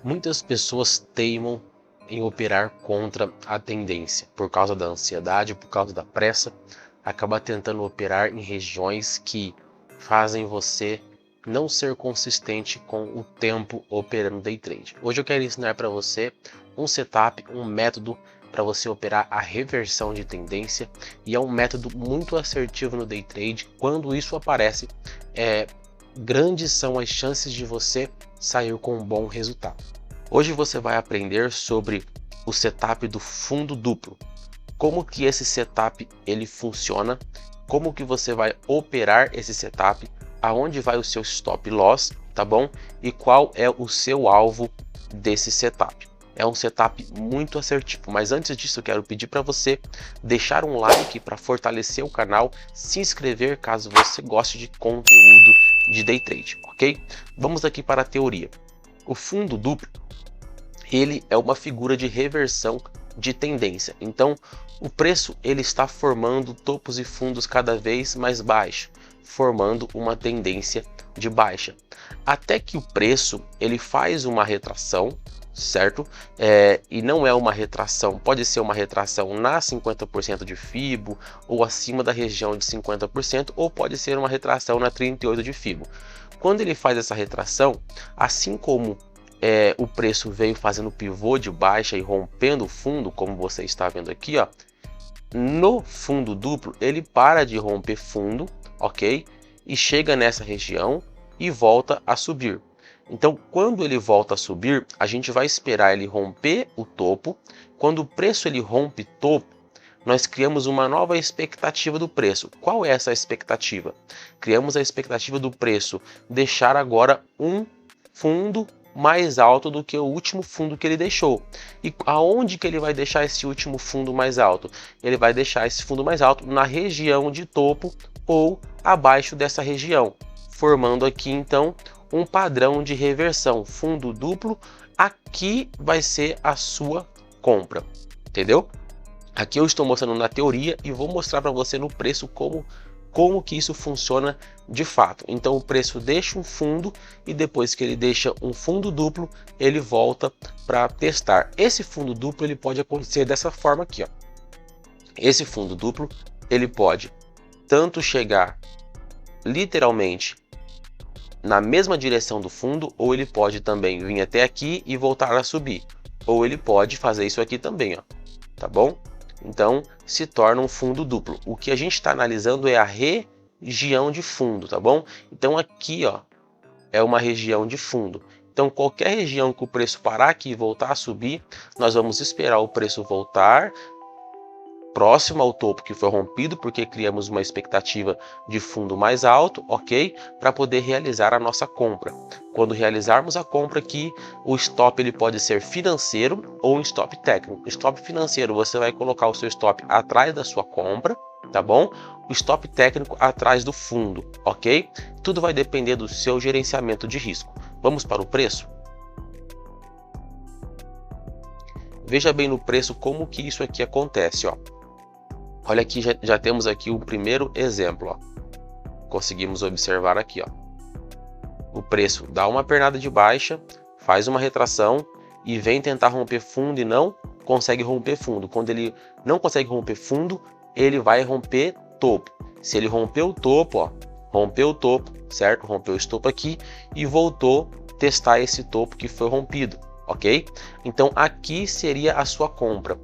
Muitas pessoas teimam em operar contra a tendência, por causa da ansiedade, por causa da pressa, acaba tentando operar em regiões que fazem você não ser consistente com o tempo operando day trade. Hoje eu quero ensinar para você um setup, um método para você operar a reversão de tendência, e é um método muito assertivo no day trade. Quando isso aparece, grandes são as chances de você sair com um bom resultado. Hoje você vai aprender sobre o setup do fundo duplo, como que esse setup ele funciona, como que você vai operar esse setup, aonde vai o seu stop loss, tá bom? E qual é o seu alvo desse setup. É um setup muito assertivo, mas antes disso eu quero pedir para você deixar um like para fortalecer o canal, se inscrever caso você goste de conteúdo de day trade, ok? Vamos aqui para a teoria. O fundo duplo, ele é uma figura de reversão de tendência. Então, o preço ele está formando topos e fundos cada vez mais baixos, formando uma tendência de baixa. Até que o preço ele faz uma retração, certo? E não é uma retração, pode ser uma retração na 50% de FIBO ou acima da região de 50%, ou pode ser uma retração na 38 de FIBO. Quando ele faz essa retração, assim como o preço veio fazendo pivô de baixa e rompendo o fundo, como você está vendo aqui, ó, no fundo duplo ele para de romper fundo, ok? E chega nessa região e volta a subir. Então, quando ele volta a subir, a gente vai esperar ele romper o topo. Quando o preço ele rompe topo, nós criamos uma nova expectativa do preço. Qual é essa expectativa? Criamos a expectativa do preço deixar agora um fundo mais alto do que o último fundo que ele deixou. E aonde que ele vai deixar esse último fundo mais alto? Ele vai deixar esse fundo mais alto na região de topo ou abaixo dessa região, formando aqui então um padrão de reversão. Fundo duplo, aqui vai ser a sua compra, entendeu? Aqui eu estou mostrando na teoria e vou mostrar para você no preço como que isso funciona de fato. Então o preço deixa um fundo e depois que ele deixa um fundo duplo, ele volta para testar. Esse fundo duplo ele pode acontecer dessa forma aqui, ó. Esse fundo duplo ele pode tanto chegar literalmente na mesma direção do fundo, ou ele pode também vir até aqui e voltar a subir, ou ele pode fazer isso aqui também, ó, tá bom? Então se torna um fundo duplo. O que a gente está analisando é a região de fundo, tá bom? Então aqui, ó, é uma região de fundo. Então qualquer região que o preço parar aqui e voltar a subir, nós vamos esperar o preço voltar próximo ao topo que foi rompido, porque criamos uma expectativa de fundo mais alto, ok? Para poder realizar a nossa compra. Quando realizarmos a compra aqui, o stop ele pode ser financeiro ou um stop técnico. Stop financeiro, você vai colocar o seu stop atrás da sua compra, tá bom? O stop técnico atrás do fundo, ok? Tudo vai depender do seu gerenciamento de risco. Vamos para o preço? Veja bem no preço como que isso aqui acontece, ó. Olha aqui, já temos aqui o primeiro exemplo, ó. Conseguimos observar aqui, ó. O preço dá uma pernada de baixa, faz uma retração e vem tentar romper fundo e não consegue romper fundo. Quando ele não consegue romper fundo, ele vai romper topo. Se ele rompeu o topo, ó, rompeu o topo, certo? Rompeu esse topo aqui e voltou a testar esse topo que foi rompido, ok? Então aqui seria a sua compra.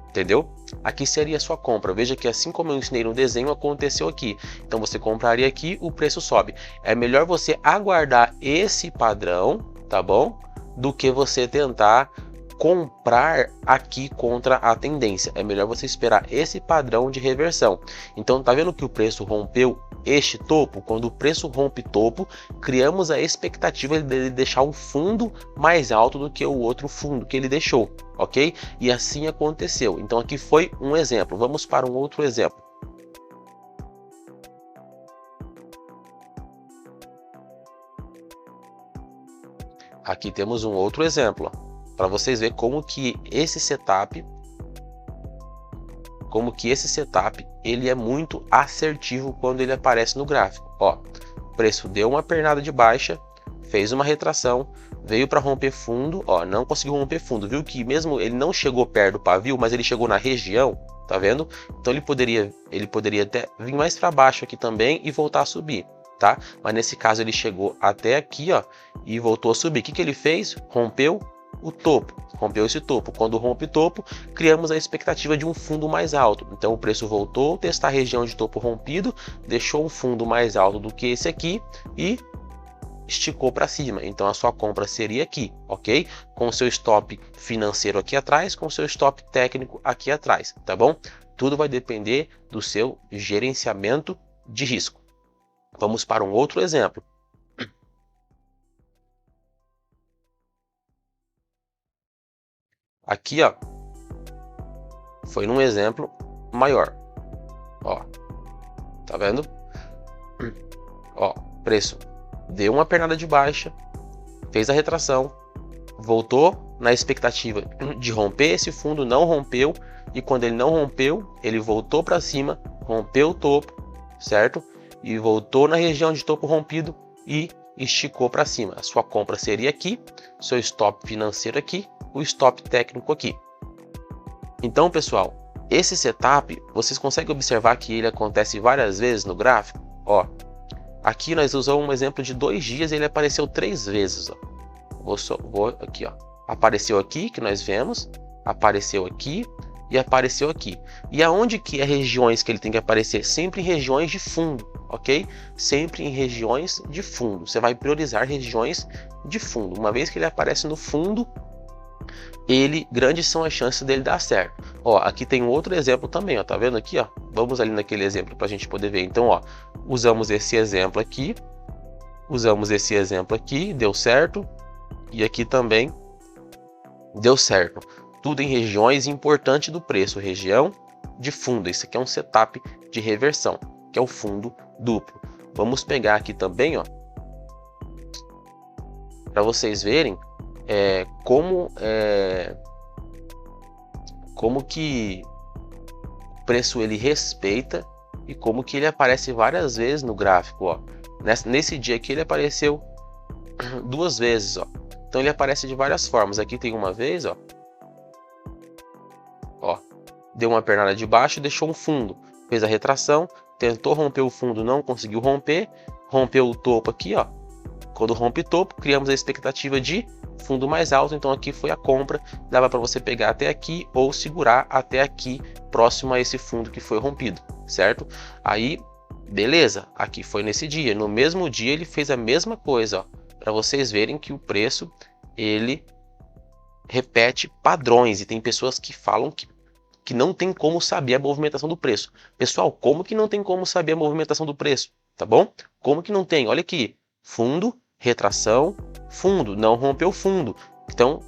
Entendeu? Aqui seria a sua compra. Veja que assim como eu ensinei no desenho, aconteceu aqui. Então você compraria aqui, o preço sobe. É melhor você aguardar esse padrão, tá bom? Do que você tentar comprar aqui contra a tendência. É melhor você esperar esse padrão de reversão. Então tá vendo que o preço rompeu este topo? Quando o preço rompe topo, criamos a expectativa de deixar um fundo mais alto do que o outro fundo que ele deixou, ok? E assim aconteceu. Então aqui foi um exemplo. Vamos para um outro exemplo. Aqui temos um outro exemplo, para vocês verem como que esse setup ele é muito assertivo quando ele aparece no gráfico. Ó, o preço deu uma pernada de baixa, fez uma retração, veio para romper fundo, ó, não conseguiu romper fundo, viu que mesmo ele não chegou perto do pavio, mas ele chegou na região, tá vendo? Então ele poderia até vir mais para baixo aqui também e voltar a subir, tá? Mas nesse caso ele chegou até aqui, ó, e voltou a subir. O que que ele fez? Rompeu o topo, rompeu esse topo. Quando rompe o topo, criamos a expectativa de um fundo mais alto. Então o preço voltou a testar a região de topo rompido, deixou um fundo mais alto do que esse aqui e esticou para cima. Então a sua compra seria aqui, ok? Com o seu stop financeiro aqui atrás, com o seu stop técnico aqui atrás, tá bom? Tudo vai depender do seu gerenciamento de risco. Vamos para um outro exemplo. Aqui, ó, foi num exemplo maior, ó, tá vendo? Ó, preço deu uma pernada de baixa, fez a retração, voltou na expectativa de romper esse fundo, não rompeu, e quando ele não rompeu, ele voltou para cima, rompeu o topo, certo? E voltou na região de topo rompido e esticou para cima. A sua compra seria aqui, seu stop financeiro aqui, o stop técnico aqui. Então, pessoal, esse setup, vocês conseguem observar que ele acontece várias vezes no gráfico? Ó, aqui nós usamos um exemplo de 2 dias e ele apareceu 3 vezes. Ó. Vou aqui, ó. Apareceu aqui, que nós vemos, apareceu aqui e apareceu aqui. E aonde que é regiões que ele tem que aparecer? Sempre em regiões de fundo, ok? Sempre em regiões de fundo. Você vai priorizar regiões de fundo. Uma vez que ele aparece no fundo, grandes são as chances dele dar certo. Ó, aqui tem um outro exemplo também, ó, tá vendo aqui, ó? Vamos ali naquele exemplo para a gente poder ver. Então, ó, usamos esse exemplo aqui, deu certo, e aqui também deu certo. Tudo em regiões importantes do preço, região de fundo. Isso aqui é um setup de reversão, que é o fundo duplo. Vamos pegar aqui também, ó, para vocês verem como que o preço ele respeita e como que ele aparece várias vezes no gráfico, ó. Nesse dia aqui ele apareceu 2 vezes, ó. Então ele aparece de várias formas. Aqui tem uma vez, ó, deu uma pernada de baixo e deixou um fundo, fez a retração, tentou romper o fundo, não conseguiu romper, rompeu o topo aqui, ó. Quando rompe topo, criamos a expectativa de fundo mais alto, então aqui foi a compra, dava para você pegar até aqui ou segurar até aqui, próximo a esse fundo que foi rompido, certo? Aí, beleza, aqui foi nesse dia, no mesmo dia ele fez a mesma coisa, ó, para vocês verem que o preço, ele repete padrões, e tem pessoas que falam que não tem como saber a movimentação do preço. Pessoal, como que não tem como saber a movimentação do preço? Tá bom? Como que não tem? Olha aqui, fundo, retração, fundo, não rompeu o fundo. Então,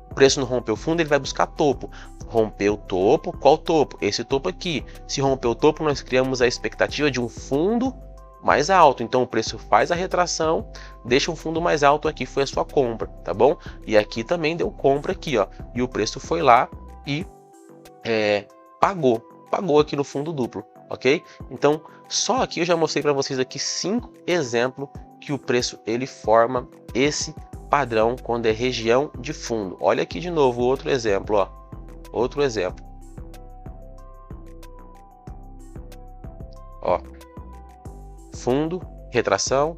o preço não rompeu o fundo, ele vai buscar topo. Rompeu o topo, qual topo? Esse topo aqui. Se rompeu o topo, nós criamos a expectativa de um fundo mais alto. Então, o preço faz a retração, deixa um fundo mais alto, aqui foi a sua compra, tá bom? E aqui também deu compra aqui, ó. E o preço foi lá e pagou aqui no fundo duplo, ok? Então, só aqui eu já mostrei para vocês aqui 5 exemplos que o preço ele forma esse padrão quando é região de fundo. Olha aqui de novo outro exemplo, ó. Outro exemplo. Ó. Fundo, retração,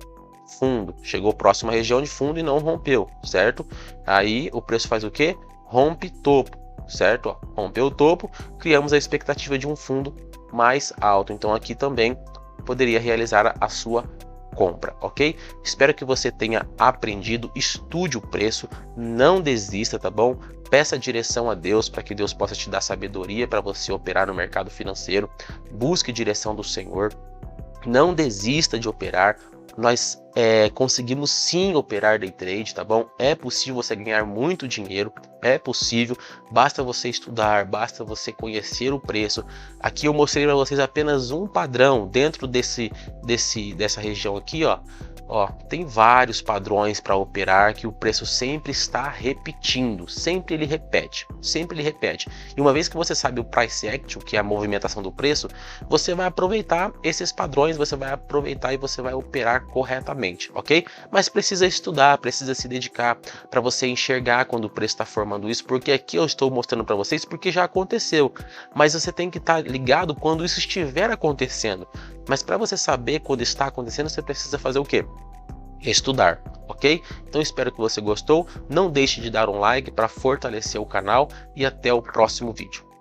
fundo. Chegou próximo à região de fundo e não rompeu, certo? Aí o preço faz o quê? Rompe topo, certo? Ó, rompeu o topo, criamos a expectativa de um fundo mais alto. Então aqui também poderia realizar a sua compra, ok? Espero que você tenha aprendido, estude o preço, não desista, tá bom? Peça direção a Deus para que Deus possa te dar sabedoria para você operar no mercado financeiro. Busque direção do Senhor, não desista de operar. Nós conseguimos sim operar day trade, tá bom? É possível você ganhar muito dinheiro, é possível, basta você estudar, basta você conhecer o preço. Aqui eu mostrei para vocês apenas um padrão dentro dessa região aqui, ó. Ó, tem vários padrões para operar que o preço sempre está repetindo, sempre ele repete. E uma vez que você sabe o price action, que é a movimentação do preço, você vai aproveitar esses padrões, você vai aproveitar e você vai operar corretamente. rapidamente, ok? Mas precisa estudar, precisa se dedicar para você enxergar quando o preço está formando isso, porque aqui eu estou mostrando para vocês porque já aconteceu, mas você tem que estar ligado quando isso estiver acontecendo. Mas para você saber quando está acontecendo, você precisa fazer o quê? Estudar, ok? Então espero que você gostou, não deixe de dar um like para fortalecer o canal e até o próximo vídeo.